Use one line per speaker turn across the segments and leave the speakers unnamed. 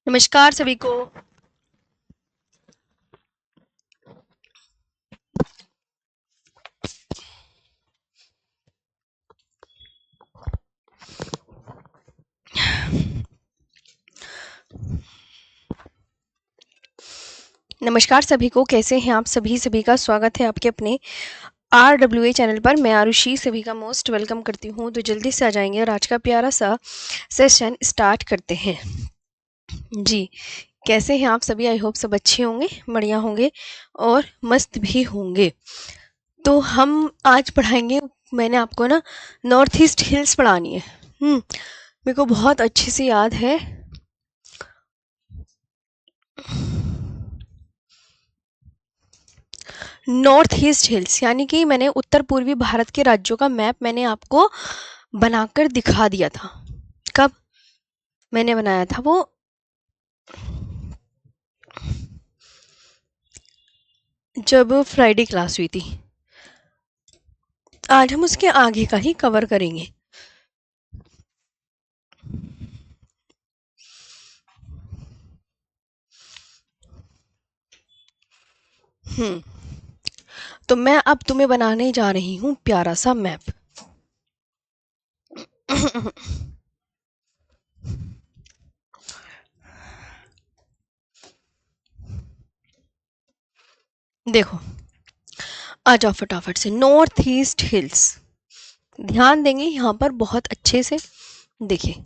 नमस्कार सभी को। नमस्कार सभी को, कैसे हैं आप सभी? सभी का स्वागत है आपके अपने RWA चैनल पर। मैं आरुषि सभी का मोस्ट वेलकम करती हूँ। तो जल्दी से आ जाएंगे और आज का प्यारा सा सेशन स्टार्ट करते हैं। जी, कैसे हैं आप सभी? आई होप सब अच्छे होंगे, बढ़िया होंगे और मस्त भी होंगे। तो हम आज पढ़ाएंगे, मैंने आपको ना नॉर्थ ईस्ट हिल्स पढ़ानी है। मेरे को बहुत अच्छे से याद है। नॉर्थ ईस्ट हिल्स यानी कि मैंने उत्तर पूर्वी भारत के राज्यों का मैप मैंने आपको बनाकर दिखा दिया था। कब मैंने बनाया था वो? जब फ्राइडे क्लास हुई थी। आज हम उसके आगे का ही कवर करेंगे। तो मैं अब तुम्हें बनाने जा रही हूँ प्यारा सा मैप। देखो, आ जाओ फटाफट से। नॉर्थ ईस्ट हिल्स, ध्यान देंगे यहाँ पर बहुत अच्छे से। देखिए,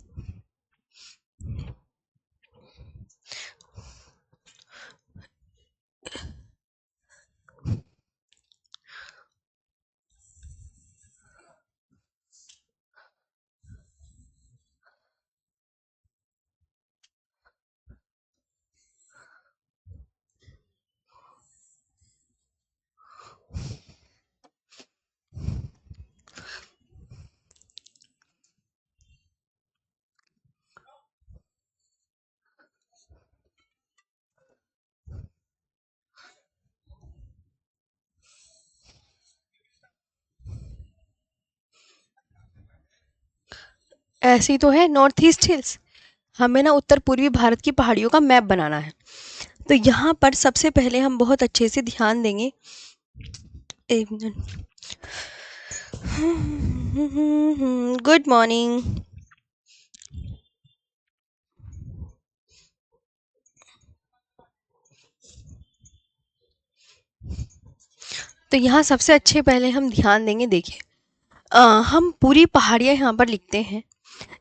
ऐसी तो है नॉर्थ ईस्ट हिल्स। हमें ना उत्तर पूर्वी भारत की पहाड़ियों का मैप बनाना है। तो यहाँ पर सबसे पहले हम बहुत अच्छे से ध्यान देंगे। एक मिनट। Good morning. तो यहाँ सबसे अच्छे पहले हम ध्यान देंगे। देखिए, हम पूरी पहाड़ियाँ यहाँ पर लिखते हैं।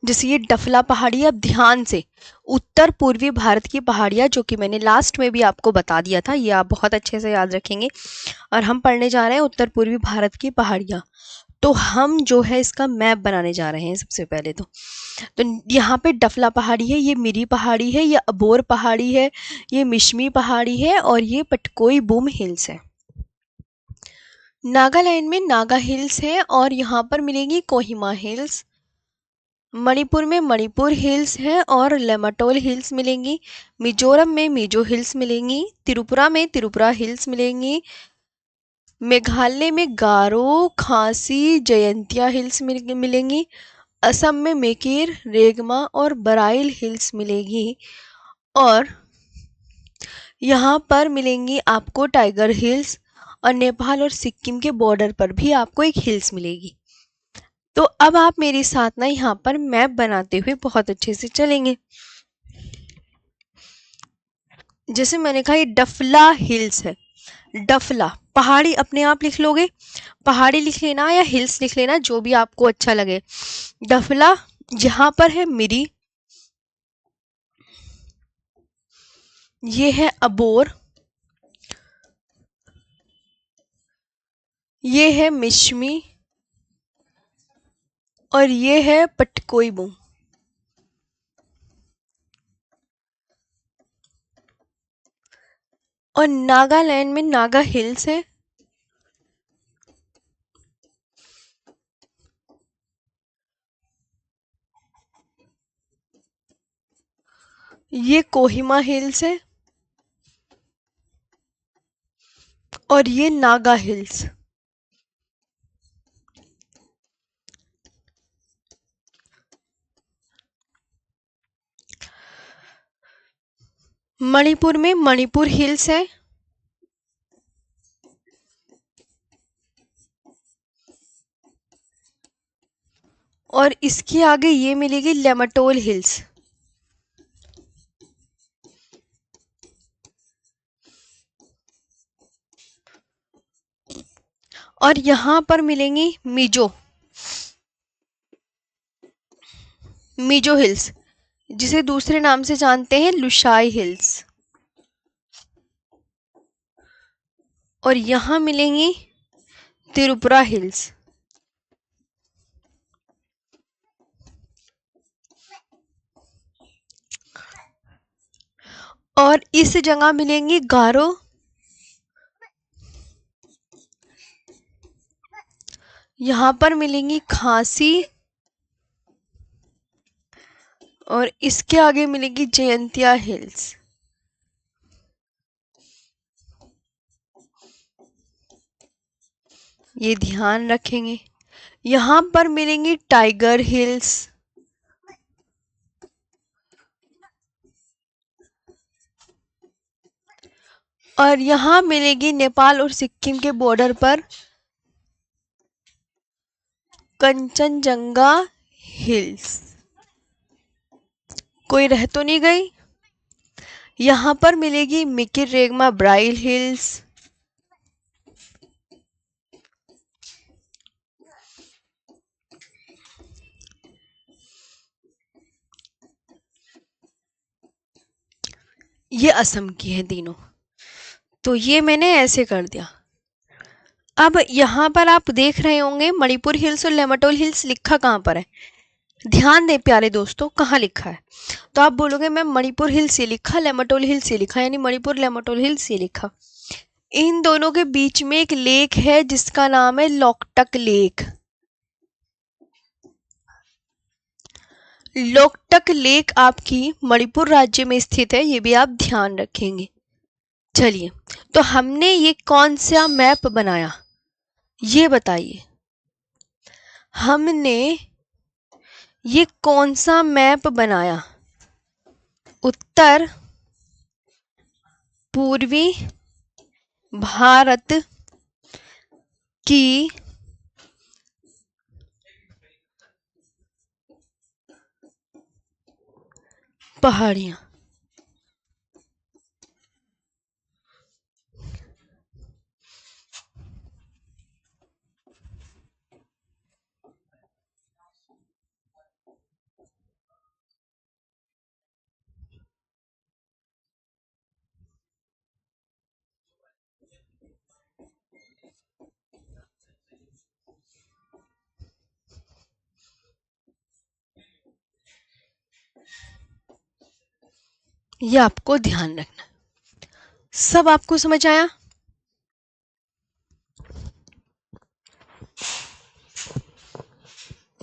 जैसे ये डफला पहाड़ी, अब ध्यान से उत्तर पूर्वी भारत की पहाड़ियाँ, जो कि मैंने लास्ट में भी आपको बता दिया था, ये आप बहुत अच्छे से याद रखेंगे। और हम पढ़ने जा रहे हैं उत्तर पूर्वी भारत की पहाड़ियाँ। तो हम जो है इसका मैप बनाने जा रहे हैं सबसे पहले तो यहाँ पे डफला पहाड़ी है, ये मिरी पहाड़ी है, ये अबोर पहाड़ी है, ये मिशमी पहाड़ी है और ये पटकोई बूम हिल्स है। नागालैंड में नागा हिल्स है और यहाँ पर मिलेंगी कोहिमा हिल्स। मणिपुर में मणिपुर हिल्स है और लेमाटोल हिल्स मिलेंगी। मिजोरम में मिजो हिल्स मिलेंगी। त्रिपुरा में त्रिपुरा हिल्स मिलेंगी। मेघालय में गारो खासी जयंतिया हिल्स मिलेंगी। असम में मेकिर, रेगमा और बराइल हिल्स मिलेगी। और यहाँ पर मिलेंगी आपको टाइगर हिल्स। और नेपाल और सिक्किम के बॉर्डर पर भी आपको एक हिल्स मिलेगी। तो अब आप मेरे साथ ना यहाँ पर मैप बनाते हुए बहुत अच्छे से चलेंगे। जैसे मैंने कहा, ये डफला हिल्स है। डफला पहाड़ी अपने आप लिख लोगे, पहाड़ी लिख लेना या हिल्स लिख लेना, जो भी आपको अच्छा लगे। डफला, यहाँ पर है मिरी, ये है अबोर, ये है मिशमी और ये है पटकोईबू। और नागालैंड में नागा हिल्स है। ये कोहिमा हिल्स है और ये नागा हिल्स। मणिपुर में मणिपुर हिल्स है। और इसके आगे ये मिलेगी लेमटोल हिल्स। और यहां पर मिलेंगी मिजो मिजो हिल्स, जिसे दूसरे नाम से जानते हैं लुशाई हिल्स। और यहां मिलेंगी त्रिपुरा हिल्स। और इस जगह मिलेंगी गारो। यहां पर मिलेंगी खांसी। और इसके आगे मिलेगी जयंतिया हिल्स। ये ध्यान रखेंगे। यहां पर मिलेंगी टाइगर हिल्स। और यहां मिलेगी नेपाल और सिक्किम के बॉर्डर पर कंचनजंगा हिल्स। कोई रह तो नहीं गई? यहां पर मिलेगी मिकिरेगमा ब्राइल हिल्स। ये असम की है तीनों। तो ये मैंने ऐसे कर दिया। अब यहाँ पर आप देख रहे होंगे मणिपुर हिल्स और लेमटोल हिल्स लिखा कहाँ पर है। ध्यान दें प्यारे दोस्तों, कहाँ लिखा है। तो आप बोलोगे मैं मणिपुर हिल्स ये लिखा, लेमटोल हिल्स ये लिखा, यानी मणिपुर लेमटोल हिल्स ये लिखा। इन दोनों के बीच में एक लेक है जिसका नाम है लोकटक लेक। लोकटक लेक आपकी मणिपुर राज्य में स्थित है, ये भी आप ध्यान रखेंगे। चलिए, तो हमने ये कौन सा मैप बनाया ये बताइए। हमने ये कौन सा मैप बनाया? उत्तर पूर्वी भारत की पहाड़ियां। ये आपको ध्यान रखना। सब आपको समझ आया?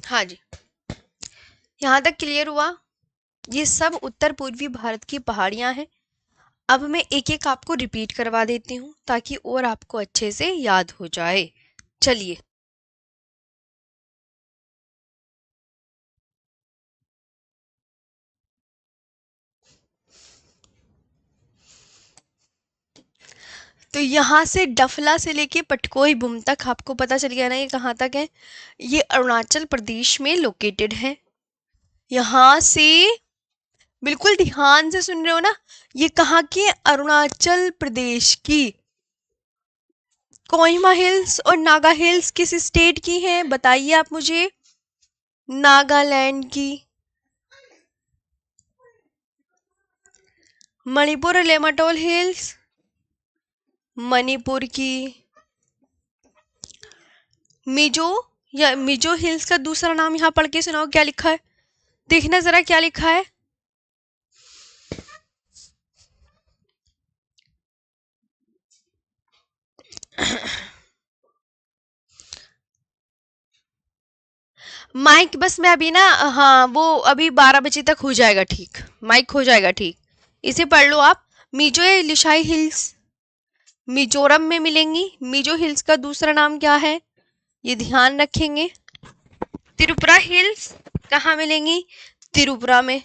हाँ जी, यहां तक क्लियर हुआ। ये सब उत्तर पूर्वी भारत की पहाड़ियां हैं। अब मैं एक एक आपको रिपीट करवा देती हूँ ताकि और आपको अच्छे से याद हो जाए। चलिए, तो यहाँ से डफला से लेके पटकोई बुम तक आपको पता चल गया ना ये कहाँ तक है। ये अरुणाचल प्रदेश में लोकेटेड है। यहाँ से बिल्कुल ध्यान से सुन रहे हो ना, ये कहाँ की है? अरुणाचल प्रदेश की। कोहिमा हिल्स और नागा हिल्स किस स्टेट की हैं बताइए आप मुझे। नागालैंड की। मणिपुर और लेमाटोल हिल्स मणिपुर की। मिजो या मिजो हिल्स का दूसरा नाम यहाँ पढ़ के सुनाओ क्या लिखा है। देखना जरा क्या लिखा है। माइक बस मैं अभी ना, हाँ वो अभी 12 बजे तक हो जाएगा ठीक, माइक हो जाएगा ठीक। इसे पढ़ लो आप। मिजो या लिशाई हिल्स मिजोरम में मिलेंगी। मिजो हिल्स का दूसरा नाम क्या है ये ध्यान रखेंगे। त्रिपुरा हिल्स कहाँ मिलेंगी? त्रिपुरा में।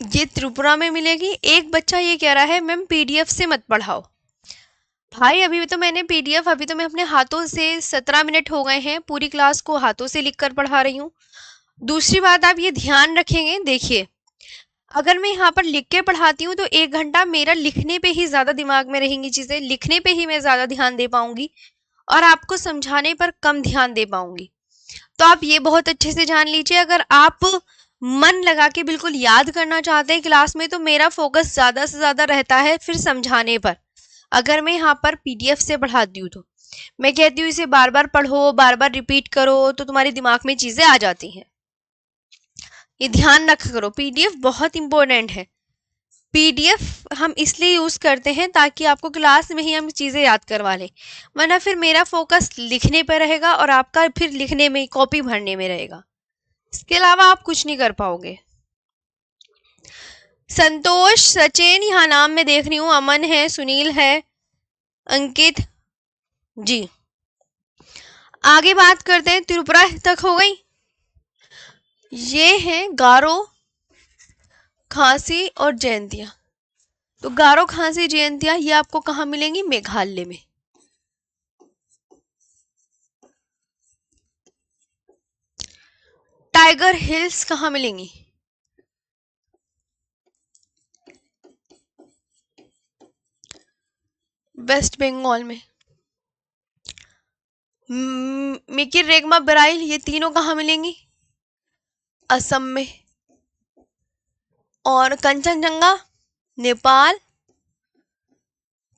ये त्रिपुरा में मिलेगी। एक बच्चा ये कह रहा है मैम पीडीएफ से मत पढ़ाओ। भाई अभी तो मैंने पीडीएफ, अभी तो मैं अपने हाथों से 17 मिनट हो गए हैं, पूरी क्लास को हाथों से लिखकर पढ़ा रही हूँ। दूसरी बात आप ये ध्यान रखेंगे, देखिए अगर मैं यहाँ पर लिख के पढ़ाती हूँ तो 1 घंटा मेरा लिखने पे ही ज्यादा दिमाग में रहेंगी चीजें, लिखने पे ही मैं ज्यादा ध्यान दे पाऊंगी और आपको समझाने पर कम ध्यान दे पाऊंगी। तो आप ये बहुत अच्छे से जान लीजिए, अगर आप मन लगा के बिल्कुल याद करना चाहते हैं क्लास में तो मेरा फोकस ज्यादा से ज्यादा रहता है फिर समझाने पर। अगर मैं यहाँ पर पीडीएफ से पढ़ाती हूँ तो मैं कहती हूँ इसे बार बार पढ़ो, बार बार रिपीट करो तो तुम्हारे दिमाग में चीजें आ जाती हैं। ये ध्यान रखा करो, पीडीएफ बहुत इंपॉर्टेंट है। पीडीएफ हम इसलिए यूज करते हैं ताकि आपको क्लास में ही हम चीजें याद करवा लें, वरना फिर मेरा फोकस लिखने पर रहेगा और आपका फिर लिखने में, कॉपी भरने में रहेगा। इसके अलावा आप कुछ नहीं कर पाओगे। संतोष, सचिन, यहाँ नाम मैं देख रही हूँ, अमन है, सुनील है, अंकित जी। आगे बात करते हैं, त्रिपुरा तक हो गई। ये है गारो, खांसी और जयंतिया। तो गारो, खांसी, जयंतिया ये आपको कहाँ मिलेंगी? मेघालय में। टाइगर हिल्स कहाँ मिलेंगी? वेस्ट बंगाल में। मिकिर, रेगमा, बराइल ये तीनों कहाँ मिलेंगी? असम में। और कंचनजंगा नेपाल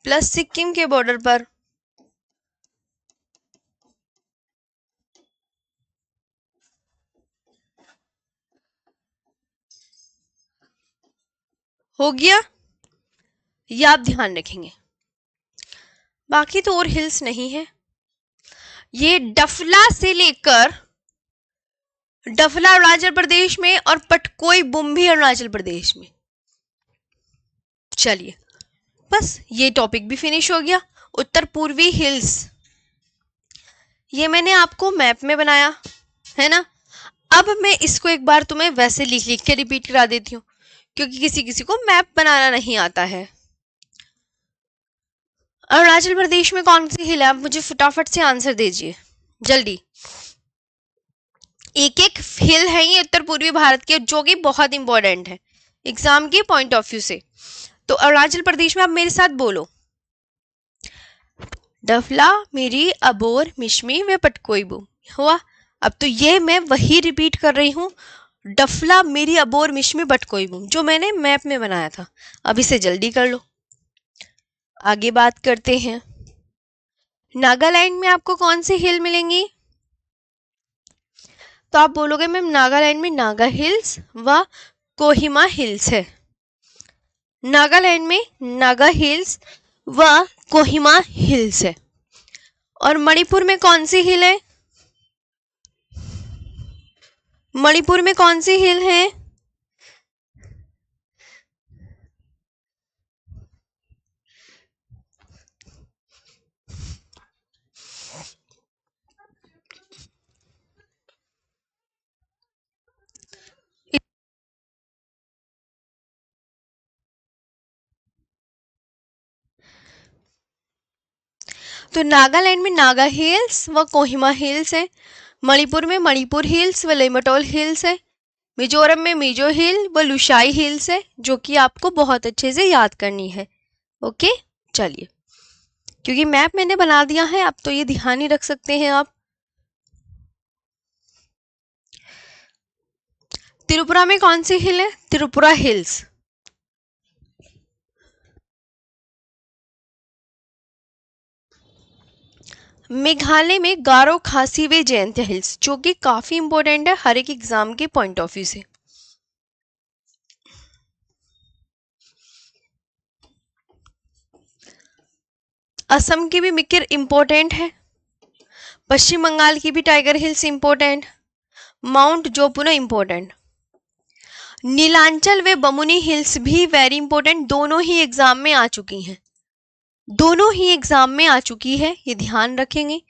प्लस सिक्किम के बॉर्डर पर। हो गया, ये आप ध्यान रखेंगे। बाकी तो और हिल्स नहीं है। ये डफला से लेकर, डफला अरुणाचल प्रदेश में और पटकोई बुम्भी अरुणाचल प्रदेश में। चलिए बस ये टॉपिक भी फिनिश हो गया। उत्तर पूर्वी हिल्स ये मैंने आपको मैप में बनाया है ना। अब मैं इसको एक बार तुम्हें वैसे लिख लिख के रिपीट करा देती हूँ, क्योंकि किसी किसी को मैप बनाना नहीं आता है। अरुणाचल प्रदेश में कौन सी हिल है? आप मुझे फटाफट से आंसर दीजिए जल्दी। एक एक हिल है ये उत्तर पूर्वी भारत के, जो कि बहुत इंपॉर्टेंट है एग्जाम के पॉइंट ऑफ व्यू से। तो अरुणाचल प्रदेश में आप मेरे साथ बोलो, डफला, मिरी, अबोर, मिश्मी व पटकोईबू। हुआ। अब तो ये मैं वही रिपीट कर रही हूँ, डफला, मिरी, अबोर, मिश्मी, पटकोईबू, जो मैंने मैप में बनाया था। अब इसे जल्दी कर लो। आगे बात करते हैं, नागालैंड में आपको कौन सी हिल मिलेंगी? तो आप बोलोगे मैम नागालैंड में नागा हिल्स व कोहिमा हिल्स है। नागालैंड में नागा हिल्स व कोहिमा हिल्स है। और मणिपुर में कौन सी हिल है? मणिपुर में कौन सी हिल है? तो नागालैंड में नागा हिल्स व कोहिमा हिल्स है। मणिपुर में मणिपुर हिल्स व लेमटोल हिल्स है। मिजोरम में मिजो हिल व लुशाई हिल्स है, जो कि आपको बहुत अच्छे से याद करनी है। ओके चलिए, क्योंकि मैप मैंने बना दिया है, अब तो ये ध्यान ही रख सकते हैं आप। त्रिपुरा में कौन सी हिल है? त्रिपुरा हिल्स। मेघालय में गारो, खासी वे जयंतिया हिल्स, जो कि काफी इंपॉर्टेंट है हर एक एग्जाम के पॉइंट ऑफ व्यू से। असम की भी मिकिर इंपॉर्टेंट है। पश्चिम बंगाल की भी टाइगर हिल्स इंपॉर्टेंट। माउंट जोपुना इंपॉर्टेंट। नीलांचल व बमुनी हिल्स भी वेरी इंपॉर्टेंट, दोनों ही एग्जाम में आ चुकी हैं। दोनों ही एग्जाम में आ चुकी है, ये ध्यान रखेंगे।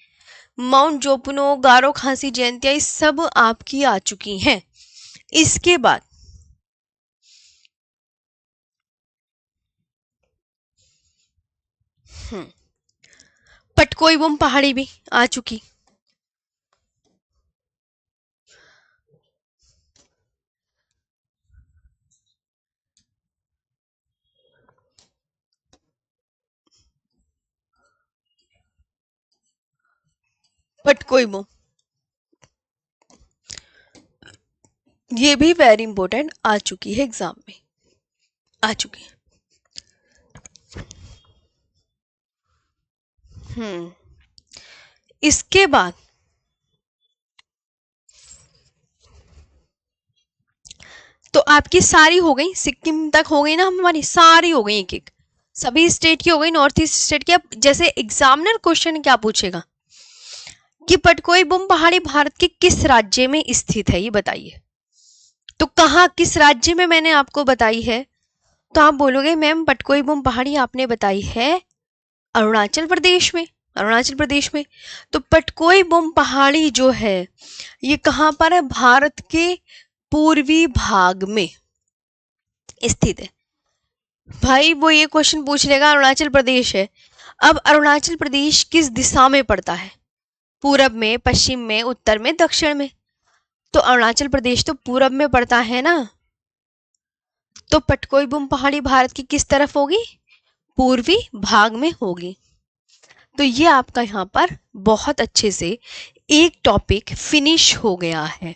माउंट जोपुनो, गारो, खासी, जयंतिया ये सब आपकी आ चुकी हैं। इसके बाद पटकोई बुम पहाड़ी भी आ चुकी। पटकोई बुम, ये भी वेरी इंपॉर्टेंट, आ चुकी है एग्जाम में, आ चुकी है। इसके बाद तो आपकी सारी हो गई, सिक्किम तक हो गई ना हमारी, सारी हो गई, एक एक सभी स्टेट की हो गई, नॉर्थ ईस्ट स्टेट की। अब जैसे एग्जामिनर क्वेश्चन क्या पूछेगा कि पटकोई बुम पहाड़ी भारत के किस राज्य में स्थित है, ये बताइए। तो कहा किस राज्य में मैंने आपको बताई है, तो आप बोलोगे मैम पटकोई बुम पहाड़ी आपने बताई है अरुणाचल प्रदेश में, अरुणाचल प्रदेश में। तो पटकोई बुम पहाड़ी जो है ये कहां पर है, भारत के पूर्वी भाग में स्थित है। भाई वो ये क्वेश्चन पूछ लेगा अरुणाचल प्रदेश है, अब अरुणाचल प्रदेश किस दिशा में पड़ता है, पूरब में, पश्चिम में, उत्तर में, दक्षिण में। तो अरुणाचल प्रदेश तो पूरब में पड़ता है ना, तो पटकोई बुम पहाड़ी भारत की किस तरफ होगी, पूर्वी भाग में होगी। तो ये आपका यहाँ पर बहुत अच्छे से एक टॉपिक फिनिश हो गया है,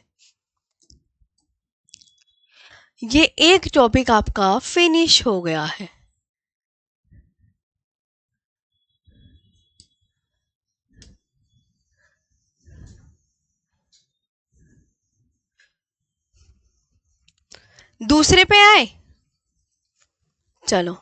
ये एक टॉपिक आपका फिनिश हो गया है। दूसरे पे आए, चलो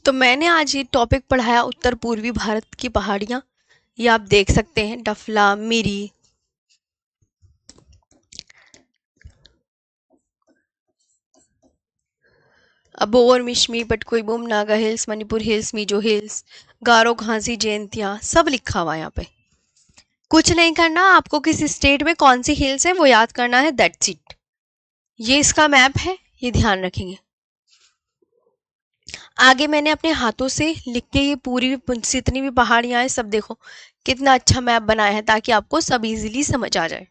तो मैंने आज ये टॉपिक पढ़ाया उत्तर पूर्वी भारत की पहाड़ियां, ये आप देख सकते हैं, डफला, मिरी, Abor, Mishmi, Patkai Bum, Naga hills, Manipur hills, Mizo hills, Garo, Khasi, Jaintia, सब लिखा हुआ है यहाँ पे। कुछ नहीं करना, आपको किस स्टेट में कौन सी हिल्स है वो याद करना है, दैट्स इट। ये इसका मैप है, ये ध्यान रखेंगे। आगे मैंने अपने हाथों से लिख के ये पूरी जितनी भी पहाड़ियां हैं सब देखो कितना अच्छा मैप बनाया है, ताकि आपको सब इजीली समझ आ जाए।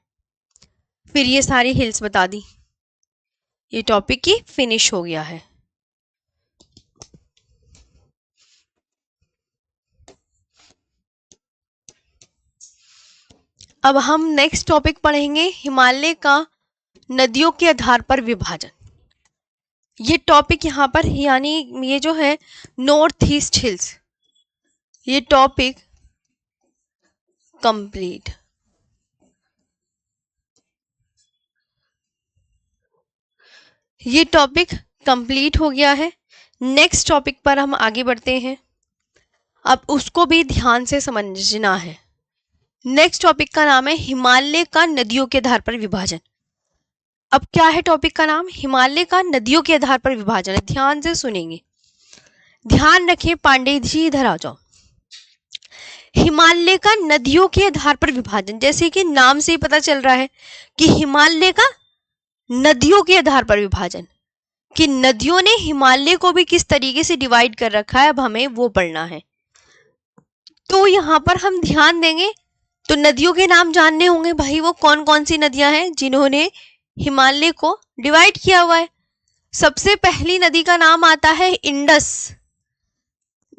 फिर ये सारी हिल्स बता दी, ये टॉपिक ही फिनिश हो गया है। अब हम नेक्स्ट टॉपिक पढ़ेंगे, हिमालय का नदियों के आधार पर विभाजन। ये टॉपिक यहाँ पर यानी ये जो है नॉर्थ ईस्ट हिल्स, ये टॉपिक कंप्लीट। ये टॉपिक कंप्लीट हो गया है। नेक्स्ट टॉपिक पर हम आगे बढ़ते हैं, अब उसको भी ध्यान से समझना है। नेक्स्ट टॉपिक का नाम है हिमालय का नदियों के आधार पर विभाजन। अब क्या है टॉपिक का नाम, हिमालय का नदियों के आधार पर विभाजन है। ध्यान से सुनेंगे, ध्यान रखें, पांडे जी इधर आ जाओ। हिमालय का नदियों के आधार पर विभाजन, जैसे कि नाम से ही पता चल रहा है कि हिमालय का नदियों के आधार पर विभाजन, कि नदियों ने हिमालय को भी किस तरीके से डिवाइड कर रखा है, अब हमें वो पढ़ना है। तो यहां पर हम ध्यान देंगे, तो नदियों के नाम जानने होंगे भाई, वो कौन कौन सी नदियां हैं जिन्होंने हिमालय को डिवाइड किया हुआ है। सबसे पहली नदी का नाम आता है इंडस,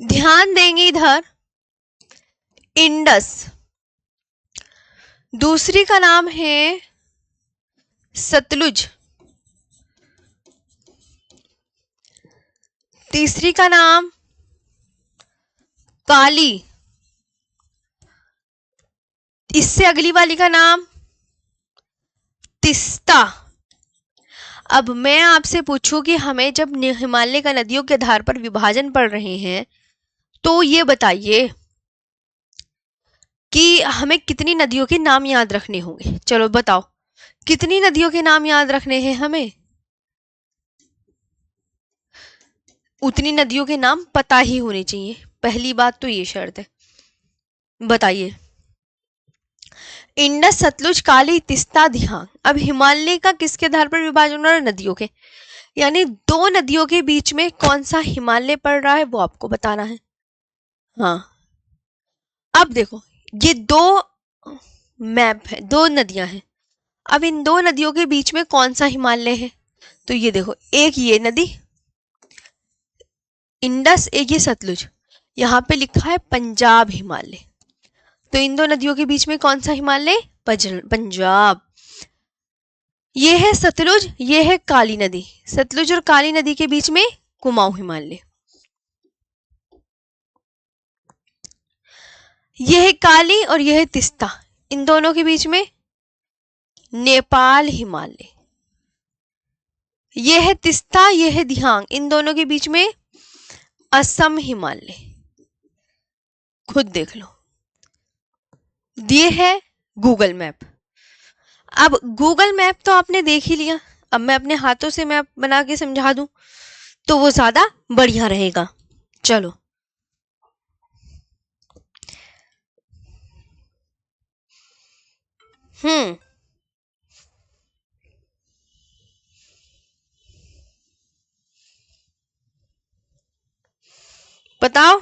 ध्यान देंगे इधर, इंडस। दूसरी का नाम है सतलुज, तीसरी का नाम काली, इससे अगली वाली का नाम तिस्ता। अब मैं आपसे पूछूं कि हमें जब हिमालय का नदियों के आधार पर विभाजन पढ़ रहे हैं तो ये बताइए कि हमें कितनी नदियों के नाम याद रखने होंगे। चलो बताओ, कितनी नदियों के नाम याद रखने हैं हमें? उतनी नदियों के नाम पता ही होने चाहिए, पहली बात तो ये शर्त है। बताइए, इंडस, सतलुज, काली, तिस्ता, दिहांग। अब हिमालय का किसके आधार पर विभाजन हो रहा है? नदियों के, यानी दो नदियों के बीच में कौन सा हिमालय पड़ रहा है वो आपको बताना है। हाँ, अब देखो, ये दो मैप है, दो नदियां हैं। अब इन दो नदियों के बीच में कौन सा हिमालय है? तो ये देखो, एक ये नदी इंडस, एक ये सतलुज, यहाँ पे लिखा है पंजाब हिमालय। तो इन दो नदियों के बीच में कौन सा हिमालय? पंजाब। ये है सतलुज, ये है काली नदी। सतलुज और काली नदी के बीच में कुमाऊं हिमालय। ये है काली और ये है तिस्ता, इन दोनों के बीच में नेपाल हिमालय। ये है तिस्ता, ये है दिहांग, इन दोनों के बीच में असम हिमालय। खुद देख लो, ये है गूगल मैप। अब गूगल मैप तो आपने देख ही लिया, अब मैं अपने हाथों से मैप बना के समझा दूं तो वो ज्यादा बढ़िया रहेगा। चलो, बताओ।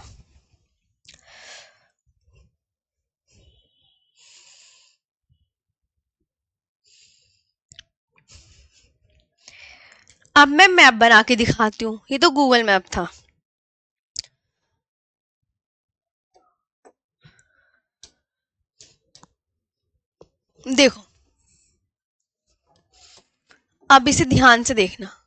अब मैं मैप बना के दिखाती हूँ, ये तो गूगल मैप था। देखो, अब इसे ध्यान से देखना।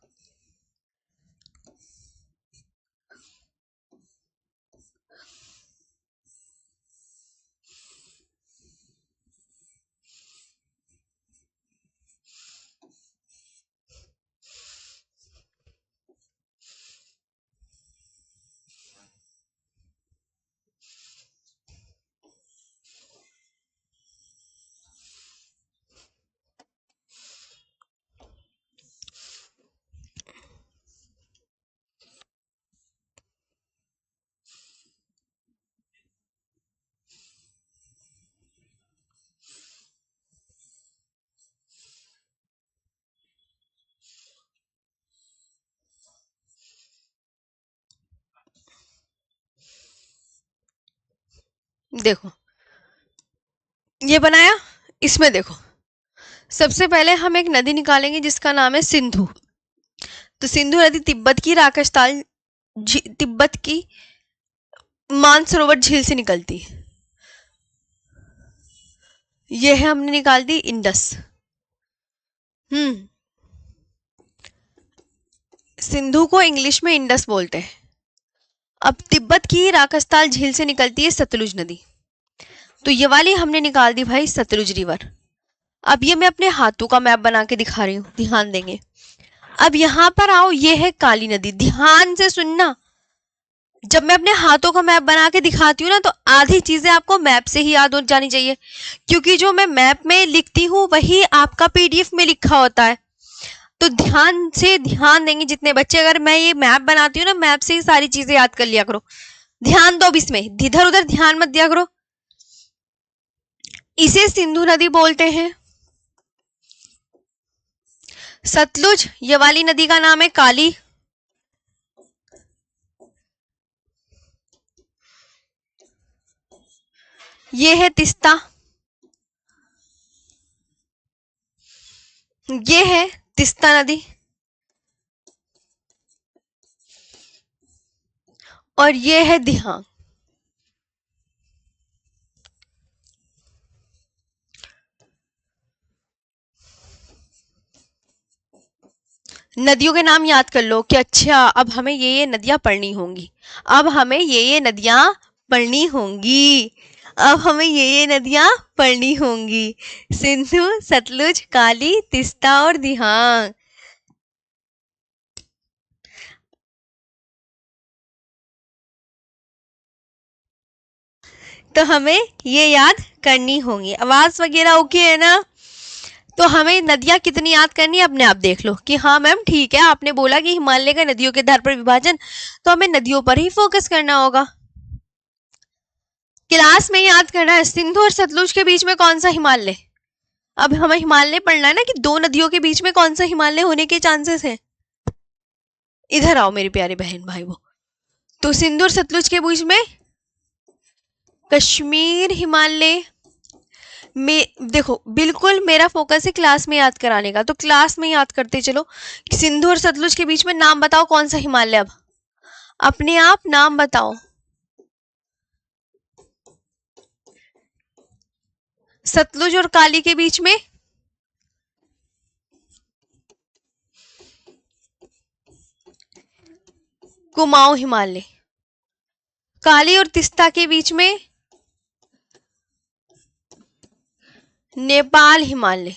देखो, ये बनाया, इसमें देखो, सबसे पहले हम एक नदी निकालेंगे जिसका नाम है सिंधु। तो सिंधु नदी तिब्बत की राकशताल, तिब्बत की मानसरोवर झील से निकलती है। ये है, हमने निकाल दी इंडस। सिंधु को इंग्लिश में इंडस बोलते हैं। अब तिब्बत की राकस्ताल झील से निकलती है सतलुज नदी, तो ये वाली हमने निकाल दी भाई सतलुज रिवर। अब ये मैं अपने हाथों का मैप बना के दिखा रही हूँ, ध्यान देंगे। अब यहां पर आओ, ये है काली नदी, ध्यान से सुनना। जब मैं अपने हाथों का मैप बना के दिखाती हूँ ना, तो आधी चीजें आपको मैप से ही याद हो जानी चाहिए, क्योंकि जो मैं मैप में लिखती हूँ वही आपका पीडीएफ में लिखा होता है। तो ध्यान से ध्यान देंगे जितने बच्चे, अगर मैं ये मैप बनाती हूँ ना, मैप से ही सारी चीजें याद कर लिया करो। ध्यान दो, अब इसमें इधर उधर ध्यान मत दिया करो। इसे सिंधु नदी बोलते हैं। सतलुज, ये वाली नदी का नाम है काली। ये है तिस्ता, ये है तिस्ता नदी, और ये है दिहांग। नदियों के नाम याद कर लो कि अच्छा अब हमें ये नदियां पढ़नी होंगी, अब हमें ये नदियां पढ़नी होंगी, अब हमें ये नदियां पढ़नी होंगी। सिंधु, सतलुज, काली, तीस्ता और दिहांग। तो हमें ये याद करनी होंगी। आवाज वगैरह ओके है ना? तो हमें नदियां कितनी याद करनी है अपने आप देख लो कि हाँ मैम ठीक है, आपने बोला कि हिमालय का नदियों के आधार पर विभाजन, तो हमें नदियों पर ही फोकस करना होगा। क्लास में याद करना है सिंधु और सतलुज के बीच में कौन सा हिमालय। अब हमें हिमालय पढ़ना है ना कि दो नदियों के बीच में कौन सा हिमालय होने के चांसेस है। इधर आओ मेरी प्यारी बहन भाई। वो तो सिंधु और सतलुज के बीच में कश्मीर हिमालय में, देखो बिल्कुल मेरा फोकस है क्लास में याद कराने का, तो क्लास में याद करते चलो। सिंधु और सतलुज के बीच में नाम बताओ कौन सा हिमालय। अब अपने आप नाम बताओ। सतलुज और काली के बीच में कुमाऊं हिमालय। काली और तीस्ता के बीच में नेपाल हिमालय।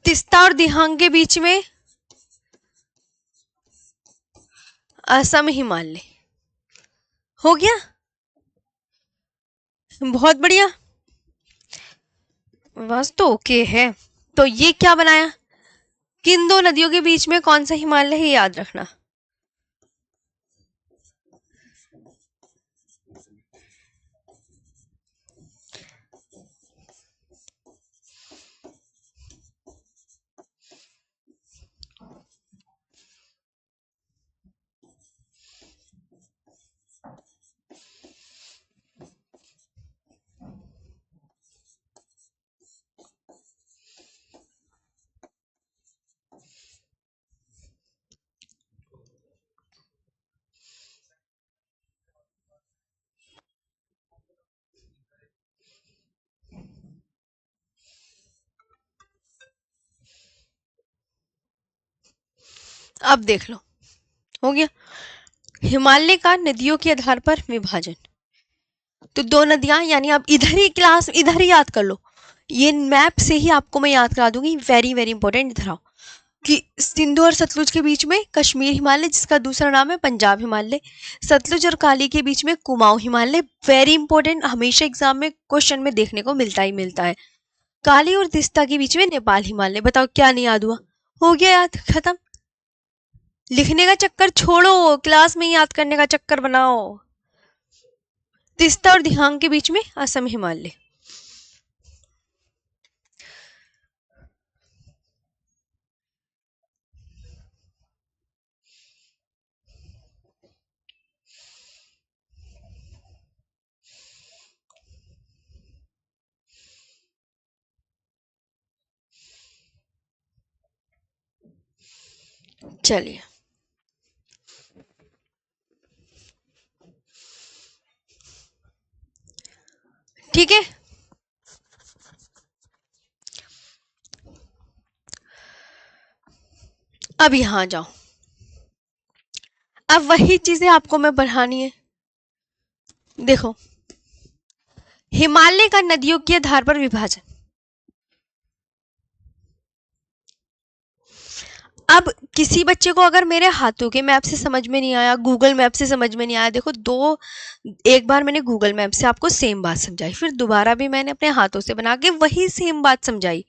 तीस्ता और दिहांग के बीच में असम हिमालय। हो गया, बहुत बढ़िया, बस तो ओके है। तो ये क्या बनाया, किन दो नदियों के बीच में कौन सा हिमालय है याद रखना। अब देख लो, हो गया हिमालय का नदियों के आधार पर विभाजन। तो दो नदियां, यानी आप इधर ही क्लास इधर ही याद कर लो, ये मैप से ही आपको मैं याद करा दूंगी। वेरी वेरी इंपॉर्टेंट, इधर आओ कि सिंधु और सतलुज के बीच में कश्मीर हिमालय जिसका दूसरा नाम है पंजाब हिमालय। सतलुज और काली के बीच में कुमाऊं हिमालय। वेरी इंपॉर्टेंट, हमेशा एग्जाम में क्वेश्चन में देखने को मिलता ही मिलता है। काली और तीस्ता के बीच में नेपाल हिमालय। बताओ क्या नहीं याद हुआ? हो गया याद, खत्म। लिखने का चक्कर छोड़ो, क्लास में याद करने का चक्कर बनाओ। तीस्ता और दिहांग के बीच में असम हिमालय। चलिए ठीक है। अब यहां जाओ, अब वही चीजें आपको मैं बढ़ानी है। देखो, हिमालय का नदियों के आधार पर विभाजन। अब किसी बच्चे को अगर मेरे हाथों के मैप से समझ में नहीं आया, गूगल मैप से समझ में नहीं आया, देखो दो, एक बार मैंने गूगल मैप से आपको सेम बात समझाई, फिर दोबारा भी मैंने अपने हाथों से बना के वही सेम बात समझाई,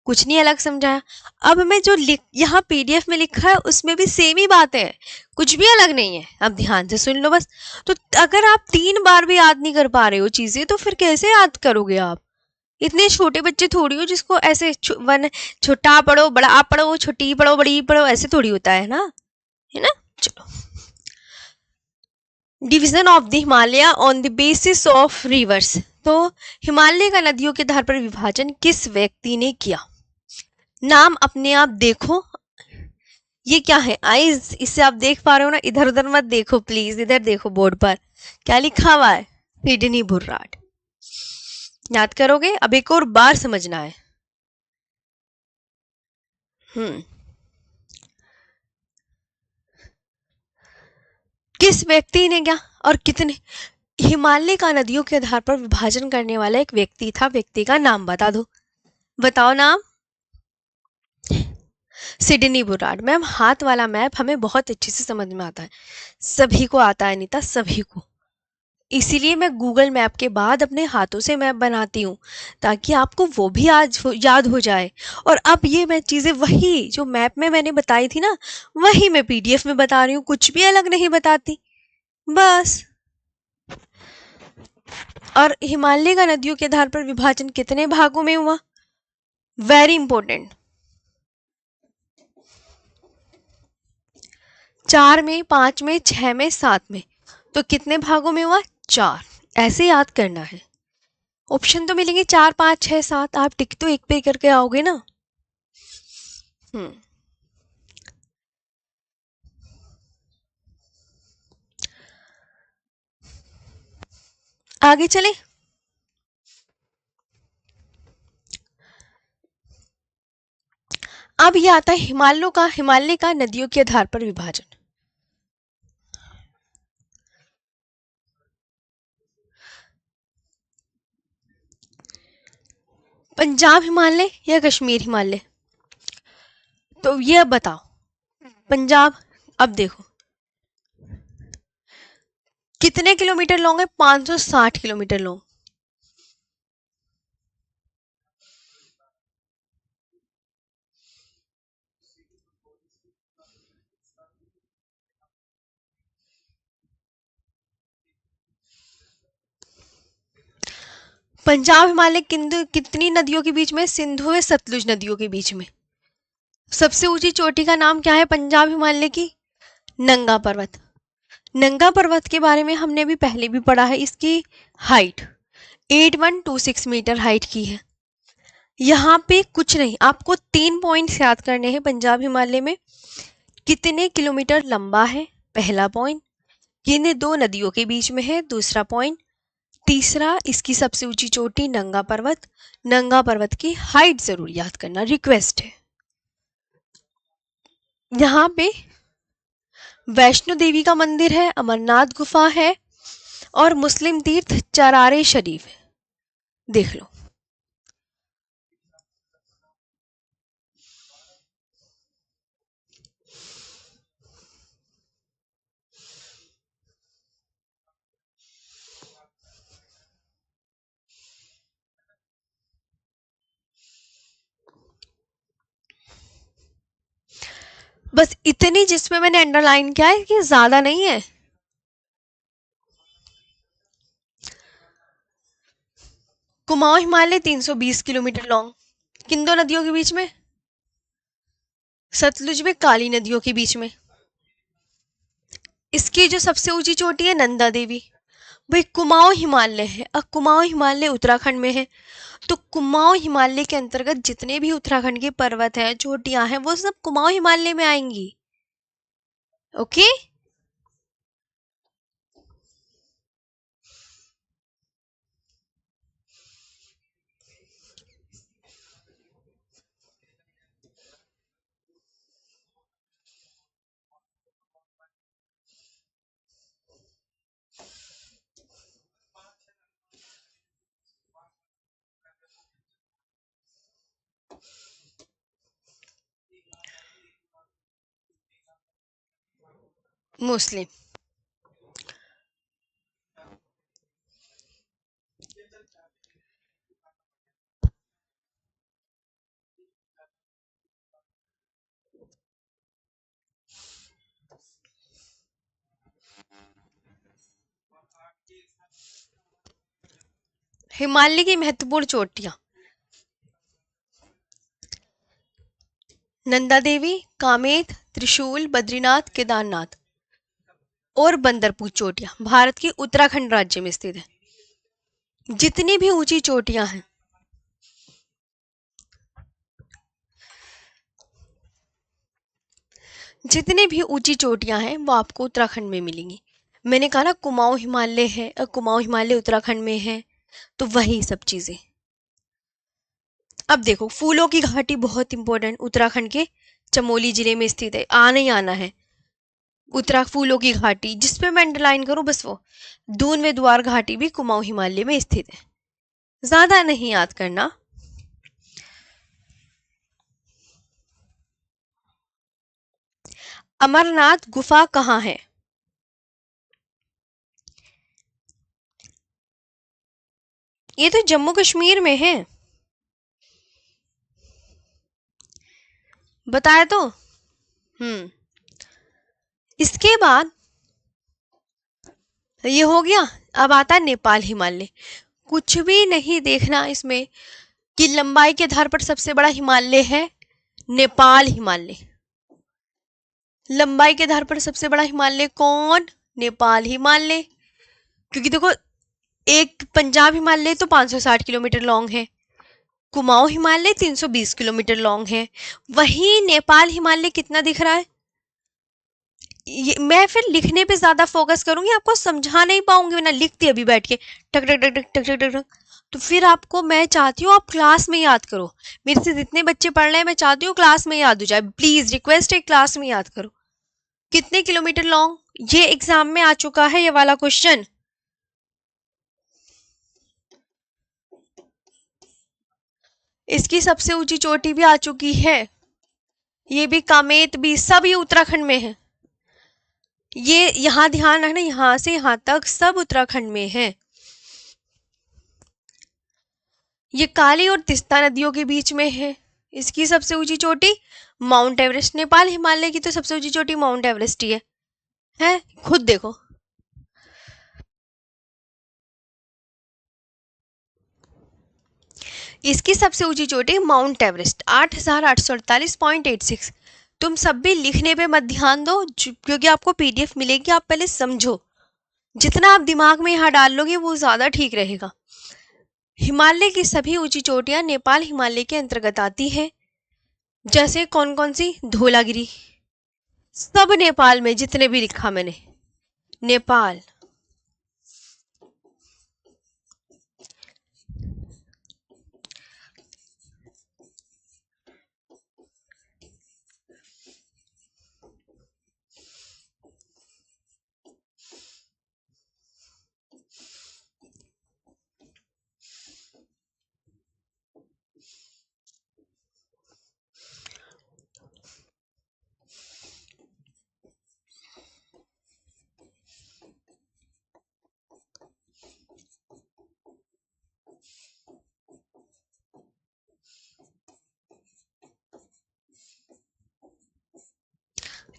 कुछ नहीं अलग समझाया। अब मैं जो यहाँ पीडीएफ में लिखा है उसमें भी सेम ही बात है, कुछ भी अलग नहीं है। अब ध्यान से सुन लो बस। तो अगर आप 3 बार भी याद नहीं कर पा रहे हो चीजें, तो फिर कैसे याद करोगे आप? इतने छोटे बच्चे थोड़ी हो जिसको ऐसे वन छोटा पढ़ो बड़ा पढ़ो, छोटी पढ़ो बड़ी पढ़ो, ऐसे थोड़ी होता है ना, है ना। चलो, division of the Himalaya on the basis of reverse. तो हिमालय का नदियों के आधार पर विभाजन किस व्यक्ति ने किया? नाम अपने आप देखो। ये क्या है, आइज, इससे आप देख पा रहे हो ना, इधर उधर मत देखो प्लीज, इधर देखो बोर्ड पर क्या लिखा हुआ है, सिडनी बुर्राट। याद करोगे? अब एक और बार समझना है। किस व्यक्ति ने क्या और कितने, हिमालय का नदियों के आधार पर विभाजन करने वाला एक व्यक्ति था, व्यक्ति का नाम बता दो, बताओ नाम। Sydney Burrard. मैम हाथ वाला मैप हमें बहुत अच्छे से समझ में आता है, सभी को आता है अनीता, सभी को। इसीलिए मैं गूगल मैप के बाद अपने हाथों से मैप बनाती हूँ, ताकि आपको वो भी आज याद हो जाए। और अब ये मैं चीज़ें वही जो मैप में मैंने बताई थी ना, वही मैं पीडीएफ में बता रही हूँ, कुछ भी अलग नहीं बताती बस। और हिमालय का नदियों के आधार पर विभाजन कितने भागों में हुआ, वेरी इंपॉर्टेंट, 4 में, 5 में, 6 में, 7 में। तो कितने भागों में हुआ, 4। ऐसे याद करना है। ऑप्शन तो मिलेंगे 4, 5, 6, 7, आप टिक तो एक पे करके आओगे ना। आगे चले। अब ये आता है हिमालय का नदियों के आधार पर विभाजन। पंजाब हिमालय या कश्मीर हिमालय, तो ये अब बताओ। पंजाब, अब देखो कितने किलोमीटर लॉन्ग है, 560 किलोमीटर लॉन्ग। पंजाब हिमालय कितनी नदियों के बीच में, सिंधु व सतलुज नदियों के बीच में। सबसे ऊंची चोटी का नाम क्या है पंजाब हिमालय की, नंगा पर्वत। नंगा पर्वत के बारे में हमने भी पहले भी पढ़ा है, इसकी हाइट 8126 मीटर हाइट की है। यहाँ पे कुछ नहीं, आपको 3 पॉइंट्स याद करने हैं पंजाब हिमालय में। कितने किलोमीटर लंबा है, पहला पॉइंट। किन 2 नदियों के बीच में है, दूसरा पॉइंट। तीसरा, इसकी सबसे ऊंची चोटी नंगा पर्वत। नंगा पर्वत की हाइट जरूर याद करना, रिक्वेस्ट है। यहाँ पे वैष्णो देवी का मंदिर है, अमरनाथ गुफा है और मुस्लिम तीर्थ चरारे शरीफ है, देख लो। बस इतनी जिसमें मैंने अंडरलाइन किया है कि ज्यादा नहीं है। कुमाऊं हिमालय 320 किलोमीटर लॉन्ग, किन 2 नदियों के बीच में, सतलुज में काली नदियों के बीच में। इसकी जो सबसे ऊंची चोटी है नंदा देवी। भाई कुमाऊं हिमालय है, अब कुमाऊं हिमालय उत्तराखंड में है, तो कुमाऊं हिमालय के अंतर्गत जितने भी उत्तराखंड के पर्वत हैं, चोटियां हैं, वो सब कुमाऊं हिमालय में आएंगी। ओके। मुस्लिम। हिमालय की महत्वपूर्ण चोटियां, नंदा देवी, कामेत, त्रिशूल, बद्रीनाथ, केदारनाथ और बंदरपुर चोटियां भारत के उत्तराखंड राज्य में स्थित है। जितनी भी ऊंची चोटियां हैं, जितनी भी ऊंची चोटियां हैं वो आपको उत्तराखंड में मिलेंगी। मैंने कहा ना कुमाऊं हिमालय है, कुमाऊं हिमालय उत्तराखंड में है, तो वही सब चीजें। अब देखो फूलों की घाटी बहुत इंपॉर्टेंट, उत्तराखंड के चमोली जिले में स्थित है, आना ही आना है। उत्तराखंड फूलों की घाटी, जिसपे मैं अंडरलाइन करूं बस वो। दून व द्वार घाटी भी कुमाऊं हिमालय में स्थित है। ज्यादा नहीं याद करना। अमरनाथ गुफा कहाँ है? ये तो जम्मू कश्मीर में है। बताया तो। हम्म। इसके बाद ये हो गया। अब आता है नेपाल हिमालय। कुछ भी नहीं देखना इसमें कि लंबाई के आधार पर सबसे बड़ा हिमालय है नेपाल हिमालय। लंबाई के आधार पर सबसे बड़ा हिमालय कौन? नेपाल हिमालय। क्योंकि देखो, एक पंजाब हिमालय तो 560 किलोमीटर लॉन्ग है, कुमाऊं हिमालय 320 किलोमीटर लॉन्ग है, वहीं नेपाल हिमालय कितना दिख रहा है? ये मैं फिर लिखने पे ज्यादा फोकस करूंगी, आपको समझा नहीं पाऊंगी, वरना लिखती अभी बैठ के टक टक टक टक टक टक टक टक। तो फिर आपको मैं चाहती हूँ आप क्लास में याद करो। मेरे से जितने बच्चे पढ़ रहे हैं मैं चाहती हूँ क्लास में याद हो जाए। प्लीज रिक्वेस्ट है, क्लास में याद करो। कितने किलोमीटर लॉन्ग? ये एग्जाम में आ चुका है ये वाला क्वेश्चन। इसकी सबसे ऊंची चोटी भी आ चुकी है। ये भी, कामेत भी, सब ये उत्तराखंड में है। ये यहाँ ध्यान रखना, यहाँ से यहाँ तक सब उत्तराखंड में है। ये काली और तिस्ता नदियों के बीच में है। इसकी सबसे ऊंची चोटी माउंट एवरेस्ट। नेपाल हिमालय की तो सबसे ऊंची चोटी माउंट एवरेस्ट ही है खुद देखो। इसकी सबसे ऊंची चोटी माउंट एवरेस्ट 8,848.86। तुम सब भी लिखने पे मत ध्यान दो, क्योंकि आपको पीडीएफ मिलेगी, आप पहले समझो। जितना आप दिमाग में यहाँ डाल लोगे वो ज्यादा ठीक रहेगा। हिमालय की सभी ऊंची चोटियां नेपाल हिमालय के अंतर्गत आती हैं। जैसे कौन कौन सी? धौलागिरी, सब नेपाल में, जितने भी लिखा मैंने, नेपाल।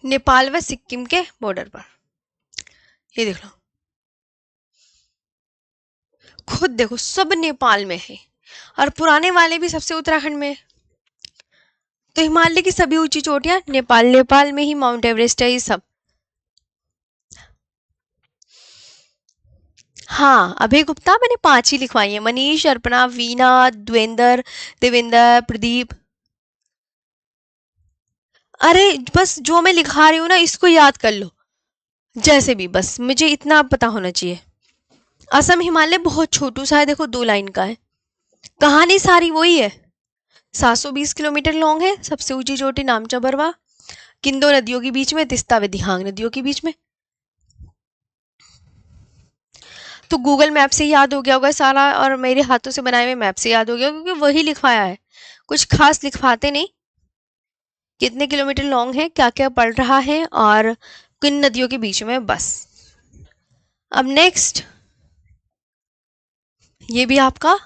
नेपाल व सिक्किम के बॉर्डर पर, ये देख लो, खुद देखो, सब नेपाल में है। और पुराने वाले भी सबसे उत्तराखंड में है। तो हिमालय की सभी ऊंची चोटियां नेपाल, नेपाल में ही माउंट एवरेस्ट है ये सब। हाँ, अभय गुप्ता मैंने 5 ही लिखवाई है। मनीष, अर्पणा, वीना, द्वेंद्र, देवेंद्र, प्रदीप। अरे बस जो मैं लिखा रही हूँ ना इसको याद कर लो, जैसे भी, बस मुझे इतना पता होना चाहिए। असम हिमालय बहुत छोटू सा है, देखो 2 लाइन का है। कहानी सारी वही है। 720 किलोमीटर लॉन्ग है, सबसे ऊंची चोटी नामचा बरवा, किन दो नदियों के बीच में? तिस्ता व दिहांग नदियों के बीच में। तो गूगल मैप से याद हो गया होगा सारा, और मेरे हाथों से बनाए हुए मैप से याद हो गया, क्योंकि वही लिखवाया है, कुछ खास लिखवाते नहीं। कितने किलोमीटर लॉन्ग है, क्या क्या पड़ रहा है, और किन नदियों के बीच में, बस। अब नेक्स्ट, ये भी आपका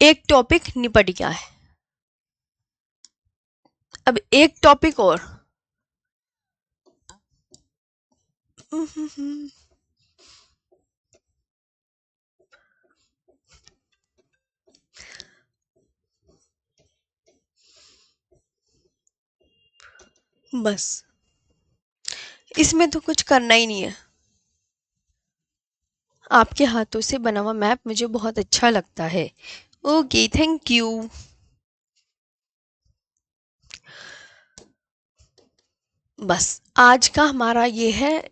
एक टॉपिक निपट गया है। अब एक टॉपिक और। बस, इसमें तो कुछ करना ही नहीं है। आपके हाथों से बना हुआ मैप मुझे बहुत अच्छा लगता है। Okay, thank you. बस आज का हमारा ये है।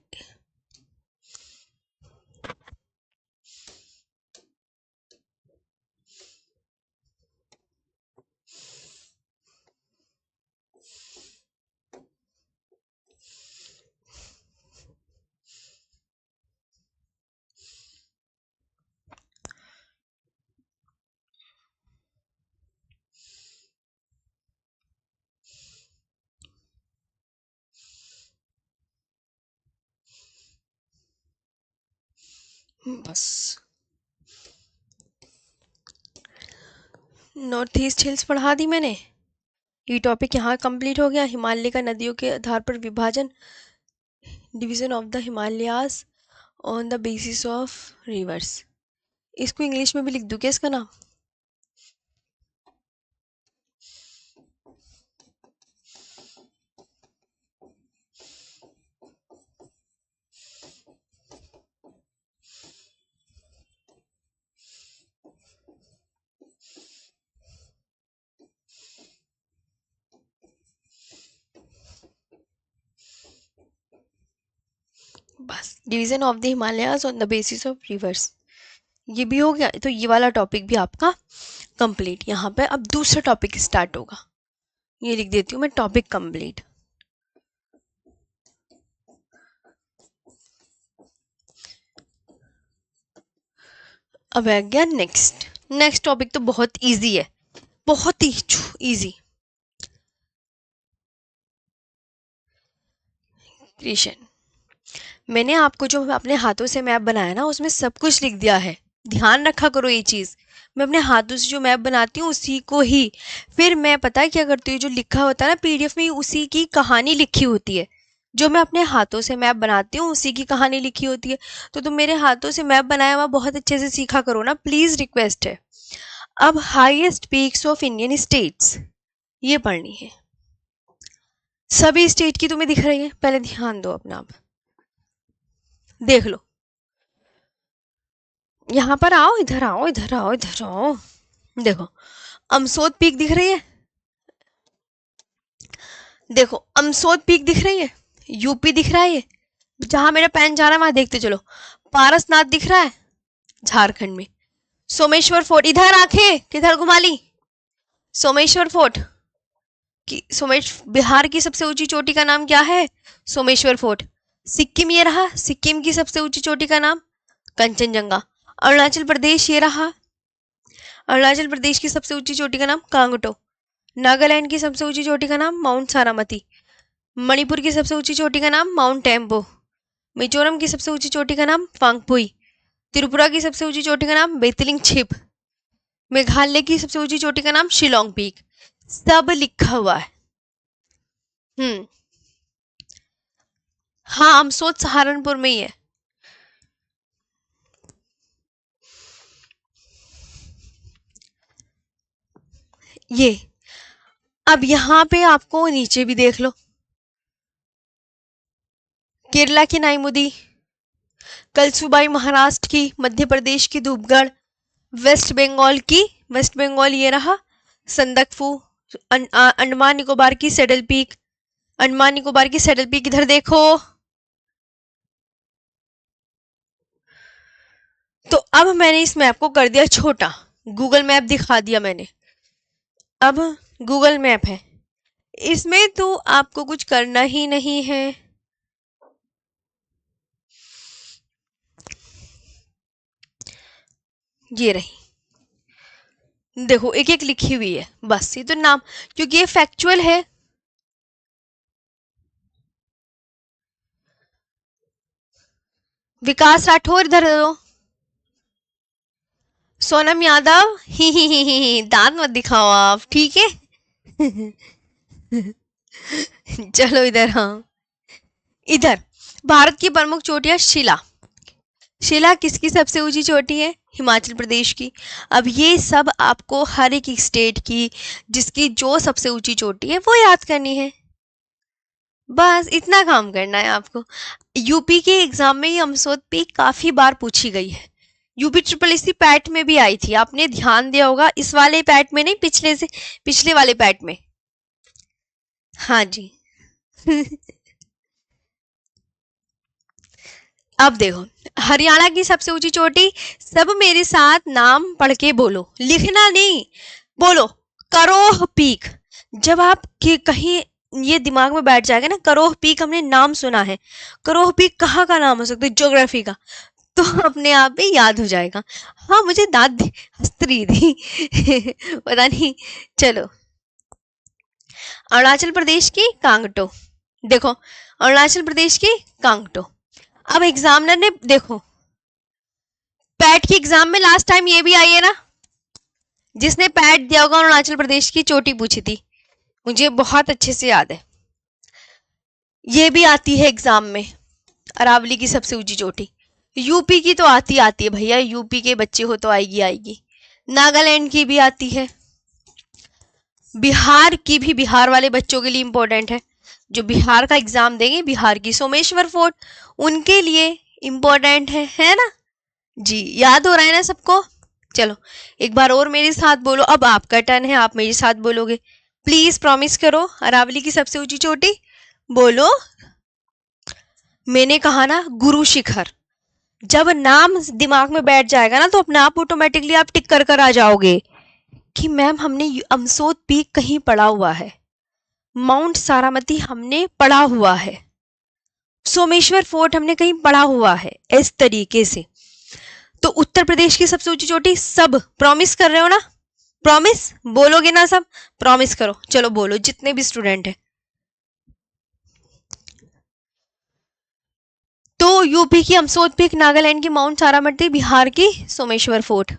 बस नॉर्थ ईस्ट हिल्स पढ़ा दी मैंने। ये टॉपिक यहाँ कंप्लीट हो गया। हिमालय का नदियों के आधार पर विभाजन, division of the Himalayas on the basis of reverse. इसको इंग्लिश में भी लिख दूँ क्या इसका नाम? बस division of the Himalayas on the basis of reverse, ये भी हो गया। तो ये वाला टॉपिक भी आपका कंप्लीट। यहाँ पे अब दूसरा टॉपिक स्टार्ट होगा। ये लिख देती हूँ मैं, टॉपिक कंप्लीट। अब आ गया नेक्स्ट। नेक्स्ट टॉपिक तो बहुत इजी है, बहुत ही इजी। क्रिएशन। मैंने आपको जो अपने हाथों से मैप बनाया ना, उसमें सब कुछ लिख दिया है। ध्यान रखा करो ये चीज़। मैं अपने हाथों से जो मैप बनाती हूँ उसी को ही फिर मैं पता है क्या करती हूँ, जो लिखा होता है ना पीडीएफ में, उसी की कहानी लिखी होती है। जो मैं अपने हाथों से मैप बनाती हूँ उसी की कहानी लिखी होती है। तो तुम मेरे हाथों से मैप बनाया हुआ बहुत अच्छे से सीखा करो ना, प्लीज़ रिक्वेस्ट है। अब highest peaks of Indian states, ये पढ़नी है। सभी स्टेट की तुम्हें दिख रही है, पहले ध्यान दो अपना। आप देख लो, यहाँ पर आओ, इधर आओ, इधर आओ, इधर आओ। देखो अमसोद पीक दिख रही है, देखो अमसोद पीक दिख रही है, यूपी दिख रहा है। ये जहां मेरा पेन जा रहा है वहां देखते चलो। पारसनाथ दिख रहा है झारखंड में। सोमेश्वर फोर्ट, इधर आंखें किधर घुमा ली। सोमेश्वर फोर्ट की, बिहार की सबसे ऊंची चोटी का नाम क्या है? सोमेश्वर फोर्ट। सिक्किम ये रहा, सिक्किम की सबसे ऊंची चोटी का नाम कंचनजंगा। अरुणाचल प्रदेश ये रहा, अरुणाचल प्रदेश की सबसे ऊंची चोटी का नाम कांगटो। नागालैंड की सबसे ऊंची चोटी का नाम माउंट सारामती। मणिपुर की सबसे ऊंची चोटी का नाम माउंट टेम्पो। मिजोरम की सबसे ऊंची चोटी का नाम फांगपुई। त्रिपुरा की सबसे ऊंची चोटी का नाम बेतलिंग छिप। मेघालय की सबसे ऊंची चोटी का नाम शिलोंग पीक। सब लिखा हुआ है। हाँ, अमसोद सहारनपुर में ही है। ये अब यहाँ पे आपको नीचे भी देख लो, केरला की नाईमुदी, कलसुबाई महाराष्ट्र की, मध्य प्रदेश की धूपगढ़, वेस्ट बंगाल ये रहा संदकफू, अंडमान निकोबार की सेडल पीक, अंडमान निकोबार की सेडल पीक इधर देखो। तो अब मैंने इस मैप को कर दिया छोटा, गूगल मैप दिखा दिया मैंने। अब गूगल मैप है, इसमें तो आपको कुछ करना ही नहीं है। ये रही, देखो एक एक लिखी हुई है, बस ये तो नाम, क्योंकि ये फैक्चुअल है। विकास राठौर इधर दो। सोनम यादव, ही दांत मत दिखाओ आप, ठीक है। चलो इधर, हाँ इधर भारत की प्रमुख चोटियां, शिला। शिला किसकी सबसे ऊंची चोटी है? हिमाचल प्रदेश की। अब ये सब आपको हर एक स्टेट की जिसकी जो सबसे ऊंची चोटी है वो याद करनी है, बस इतना काम करना है आपको। यूपी के एग्जाम में ये अमसोद पीक काफी बार पूछी गई है। यूपी ट्रिपल एससी पैट में भी आई थी, आपने ध्यान दिया होगा, इस वाले पैट में नहीं, पिछले वाले पैट में। हाँ जी। अब देखो, हरियाणा की सबसे ऊंची चोटी, सब मेरे साथ नाम पढ़ के बोलो, लिखना नहीं, बोलो करोह पीक। जब आप कहीं ये दिमाग में बैठ जाएगा ना, करोह पीक हमने नाम सुना है, करोह पीक कहाँ का नाम हो सकता है? ज्योग्राफी का, तो अपने आप ही याद हो जाएगा। हाँ मुझे दाद हस्तरी थी पता नहीं। चलो, अरुणाचल प्रदेश की कांगटो, देखो अरुणाचल प्रदेश की कांगटो। अब एग्जामिनर ने देखो, पैट की एग्जाम में लास्ट टाइम ये भी आई है ना, जिसने पैट दिया होगा अरुणाचल प्रदेश की चोटी पूछी थी, मुझे बहुत अच्छे से याद है। ये भी आती है एग्जाम में, अरावली की सबसे ऊंची चोटी। यूपी की तो आती है भैया, यूपी के बच्चे हो तो आएगी आएगी। नागालैंड की भी आती है, बिहार की भी, बिहार वाले बच्चों के लिए इंपॉर्टेंट है, जो बिहार का एग्जाम देंगे, बिहार की सोमेश्वर फोर्ट उनके लिए इंपॉर्टेंट है ना जी। याद हो रहा है ना सबको? चलो एक बार और मेरे साथ बोलो, अब आपका टर्न है, आप मेरे साथ बोलोगे। प्लीज प्रॉमिस करो, अरावली की सबसे ऊंची चोटी बोलो। मैंने कहा ना गुरु शिखर, जब नाम दिमाग में बैठ जाएगा ना तो अपने आप ऑटोमेटिकली आप टिक कर आ जाओगे कि मैम हमने अमसोद पीक कहीं पढ़ा हुआ है, माउंट सारामती हमने पढ़ा हुआ है, सोमेश्वर फोर्ट हमने कहीं पढ़ा हुआ है, इस तरीके से। तो उत्तर प्रदेश की सबसे ऊंची चोटी सब प्रॉमिस कर रहे हो ना? प्रॉमिस बोलोगे ना सब? प्रॉमिस करो, चलो बोलो जितने भी स्टूडेंट हैं। तो यूपी की अमसोद पीक, नागालैंड की माउंट सारामती, बिहार की सोमेश्वर फोर्ट।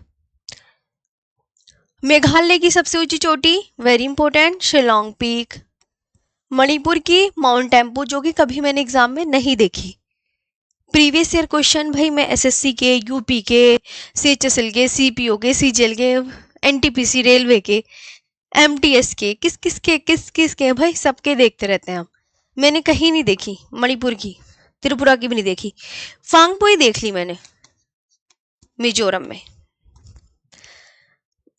मेघालय की सबसे ऊंची चोटी very important, Shillong peak. Manipur की माउंट टेम्पो, जो कि कभी मैंने एग्जाम में नहीं देखी। प्रीवियस ईयर क्वेश्चन भाई मैं एसएससी के, यूपी के, सीएचएसएल के, सीपीओ के, सीजीएल के, एनटीपीसी, रेलवे के, एमटीएस के, किस किस के भाई सबके देखते रहते हैं हम। मैंने कहीं नहीं देखी मणिपुर की, त्रिपुरा की भी नहीं देखी, फांगपुई देख ली मैंने मिजोरम में।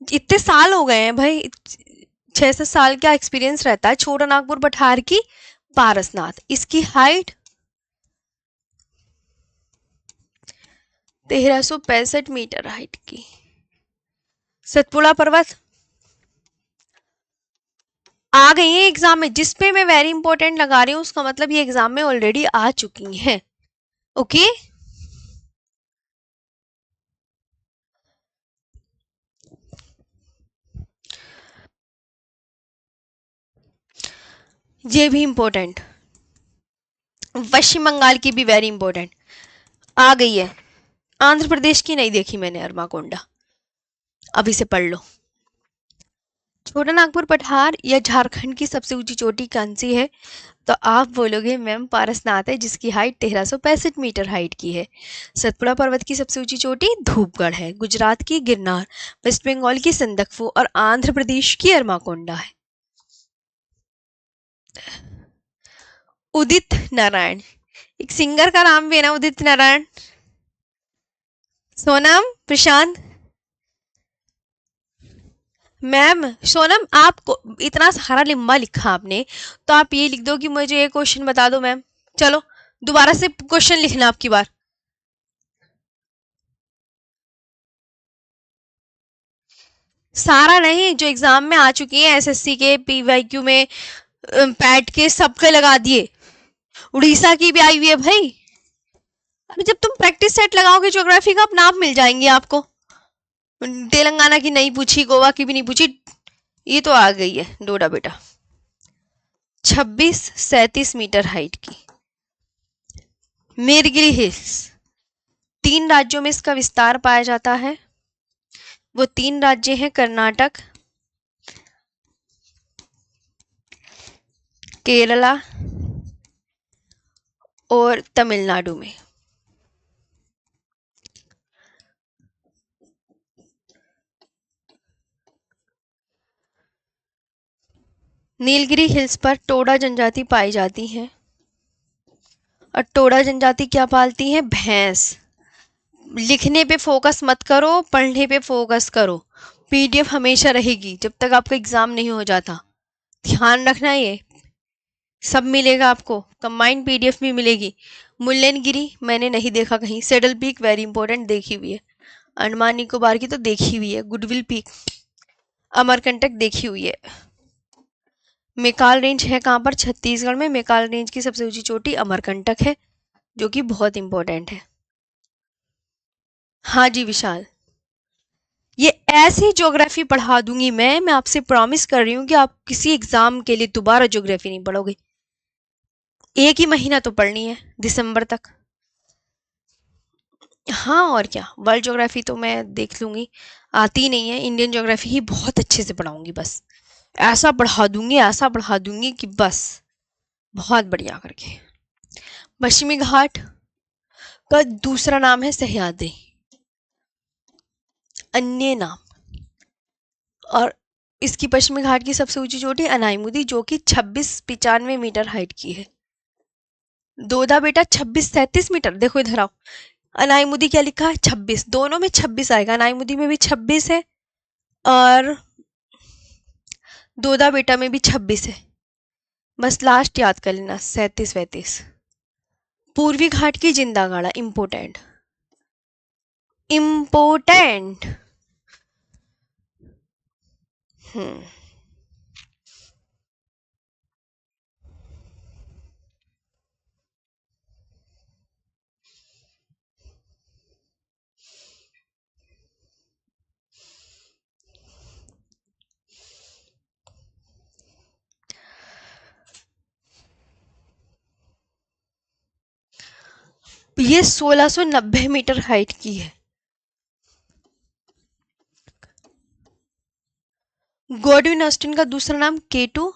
इतने साल हो गए हैं भाई, 6-7 साल का एक्सपीरियंस रहता है। छोटा नागपुर पठार की पारसनाथ, इसकी हाइट 1365 मीटर हाइट की। सतपुड़ा पर्वत आ गई है एग्जाम में, जिसपे मैं वेरी इंपॉर्टेंट लगा रही हूँ उसका मतलब ये एग्जाम में ऑलरेडी आ चुकी हैं। ओके ये भी इंपॉर्टेंट, पश्चिम बंगाल की भी वेरी इंपॉर्टेंट आ गई है। आंध्र प्रदेश की नहीं देखी मैंने, अरमाकोंडा, अभी से पढ़ लो। छोटा नागपुर पठार या झारखंड की सबसे ऊंची चोटी कौन सी है? तो आप बोलोगे मैम पारसनाथ है, जिसकी हाइट 1365 मीटर हाइट की है। सतपुड़ा पर्वत की सबसे ऊंची चोटी धूपगढ़ है। गुजरात की गिरनार, वेस्ट बंगाल की संदकफू और आंध्र प्रदेश की अरमाकोंडा है। उदित नारायण, एक सिंगर का नाम भी है ना उदित नारायण। सोनम, प्रशांत, मैम सोनम, आपको इतना सारा लंबा लिखा आपने, तो आप ये लिख दो कि मुझे ये क्वेश्चन बता दो मैम। चलो दोबारा से क्वेश्चन लिखना आपकी बार। सारा नहीं, जो एग्जाम में आ चुकी है, एसएससी के, पीवाईक्यू में, पैट के, सबके लगा दिए। उड़ीसा की भी आई हुई है भाई। अरे जब तुम प्रैक्टिस सेट लगाओगे ज्योग्राफी का, अब नाम मिल जाएंगे आपको। तेलंगाना की नहीं पूछी, गोवा की भी नहीं पूछी, ये तो आ गई है डोडा बेटा। 2637 मीटर हाइट की नीलगिरी हिल्स। 3 राज्यों में इसका विस्तार पाया जाता है। वो 3 राज्य हैं कर्नाटक, केरला और तमिलनाडु में। नीलगिरी हिल्स पर टोडा जनजाति पाई जाती है। और टोडा जनजाति क्या पालती है? भैंस। लिखने पे फोकस मत करो, पढ़ने पे फोकस करो। पीडीएफ हमेशा रहेगी जब तक आपका एग्जाम नहीं हो जाता, ध्यान रखना। ये सब मिलेगा आपको, कंबाइंड पीडीएफ भी मिलेगी। मुल्लेनगिरी मैंने नहीं देखा कहीं। सेडल पीक वेरी इंपॉर्टेंट, देखी हुई है। अंडमान निकोबार की तो देखी हुई है। गुडविल पीक, अमरकंटक देखी हुई है। मेकाल रेंज है कहाँ पर? छत्तीसगढ़ में। मेकाल रेंज की सबसे ऊंची चोटी अमरकंटक है, जो कि बहुत इंपॉर्टेंट है। हाँ जी विशाल, ये ऐसी ज्योग्राफी पढ़ा दूंगी मैं आपसे प्रॉमिस कर रही हूँ कि आप किसी एग्जाम के लिए दोबारा ज्योग्राफी नहीं पढ़ोगे। एक ही महीना तो पढ़नी है, दिसंबर तक। हाँ और क्या, वर्ल्ड ज्योग्राफी तो मैं देख लूंगी, आती नहीं है, इंडियन ज्योग्राफी ही बहुत अच्छे से पढ़ाऊंगी बस। ऐसा पढ़ा दूंगी, ऐसा पढ़ा दूंगी कि बस बहुत बढ़िया करके। पश्चिमी घाट का दूसरा नाम है सह्याद्री, अन्य नाम। और इसकी पश्चिमी घाट की सबसे ऊंची चोटी अनाईमुदी, जो कि 2695 मीटर हाइट की है। दोदा बेटा 2637 मीटर, देखो इधर आओ। अनाईमुदी क्या लिखा है? 26, दोनों में 26 आएगा, अनाईमुदी में भी 26 है और दोदा बेटा में भी 26 है। बस लास्ट याद कर लेना, 37 37। पूर्वी घाट की जिंदा गाड़ा, इम्पोर्टेंट, इम्पोर्टेंट। हम्म। ये 1690 मीटर हाइट की है। गॉडविन ऑस्टिन का दूसरा नाम केटू,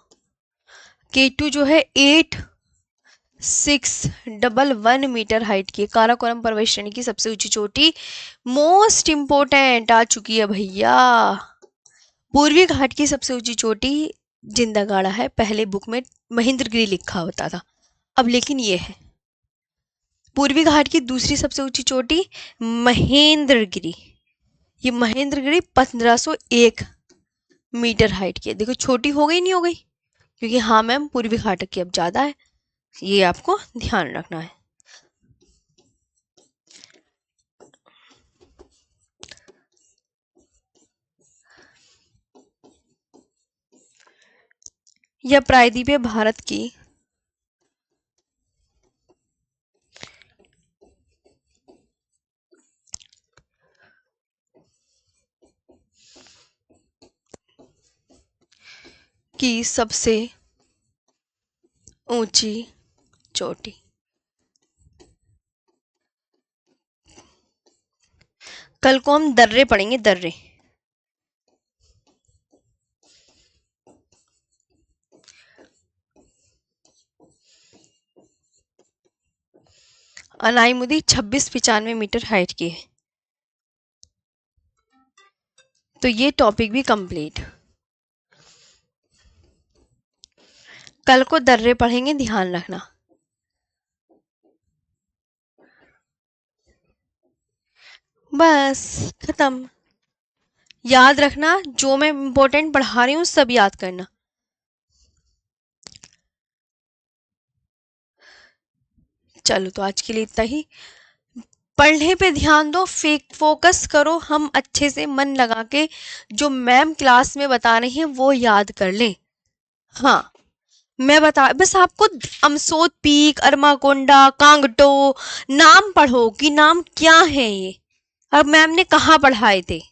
केटू जो है 8611 मीटर हाइट की है। काराकोरम पर्वत श्रेणी की सबसे ऊंची चोटी, मोस्ट इंपोर्टेंट आ चुकी है भैया। पूर्वी घाट की सबसे ऊंची चोटी जिंदा गाड़ा है, पहले बुक में महेंद्रगिरी लिखा होता था, अब लेकिन ये है। पूर्वी घाट की दूसरी सबसे ऊंची चोटी महेंद्रगिरी, ये महेंद्रगिरी 1501 मीटर हाइट की है। देखो छोटी हो गई नहीं हो गई, क्योंकि हाँ मैम पूर्वी घाट की अब ज्यादा है, ये आपको ध्यान रखना है। यह प्रायद्वीप है भारत की सबसे ऊंची चोटी। कल को हम दर्रे पढ़ेंगे, दर्रे। अनाईमुदी 2695 मीटर हाइट की है। तो ये टॉपिक भी कंप्लीट। कल को दर्रे पढ़ेंगे, ध्यान रखना। बस खत्म। याद रखना, जो मैं इम्पोर्टेंट पढ़ा रही हूँ सब याद करना। चलो तो आज के लिए इतना ही। पढ़ने पे ध्यान दो, फेक फोकस करो, हम अच्छे से मन लगा के जो मैम क्लास में बता रही हैं वो याद कर लें। हाँ, मैं बता, बस आपको अमसोद पीक, अरमाकोंडा, कांगटो नाम पढ़ो कि नाम क्या है ये, अब मैम ने कहाँ पढ़ाए थे।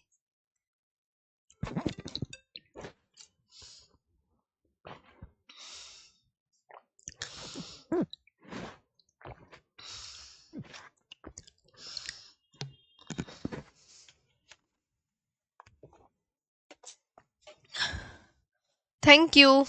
Thank you.